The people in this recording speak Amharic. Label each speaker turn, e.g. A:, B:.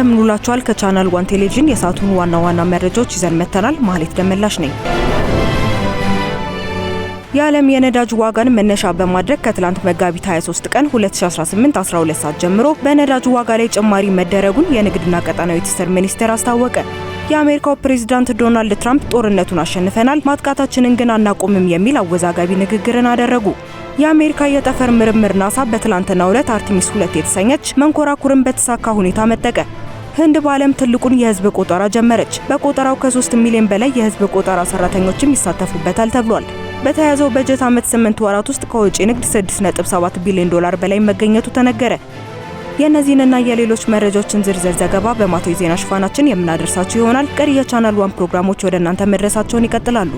A: እንደምንውላችኋል ከቻናል 1 ቴሌቪዥን የሳቱን ዋና መረጃዎች ይዘን መተናል። ማህሌት ደመላሽ ነኝ። የዓለም የነዳጅ ዋጋን መነሻ በማድረግ ከትላንት መጋቢት 23 ቀን 2018 12 ሰዓት ጀምሮ በነዳጅ ዋጋ ላይ ጭማሪ መደረጉን የንግድና ቀጣናዊ ትስስር ሚኒስቴር አስታወቀ። የአሜሪካው ፕሬዝዳንት ዶናልድ ትራምፕ ጦርነቱን አሸንፈናል፣ ማጥቃታችንን ግን አናቆምም የሚል አወዛጋቢ ንግግርን አደረጉ። የአሜሪካ የጠፈር ምርምር ናሳ በትላንትናው ዕለት አርቴሚስ 2 የተሰኘች መንኮራኩርን በተሳካ ሁኔታ መጠቀ። ህንድ በዓለም ትልቁን የህዝብ ቆጠራ ጀመረች። በቆጠራው ከ3 ሚሊዮን በላይ የህዝብ ቆጠራ ሰራተኞችም ይሳተፉበታል ተብሏል። በተያዘው በጀት ዓመት 8 ወራት ውስጥ ከውጪ ንግድ 6.7 ቢሊዮን ዶላር በላይ መገኘቱ ተነገረ። የእነዚህንና የሌሎች መረጃዎችን ዝርዝር ዘገባ በማታዊ ዜና ሽፋናችን የምናደርሳችሁ ይሆናል። ቀሪ የቻናል 1 ፕሮግራሞች ወደ እናንተ መድረሳቸውን ይቀጥላሉ።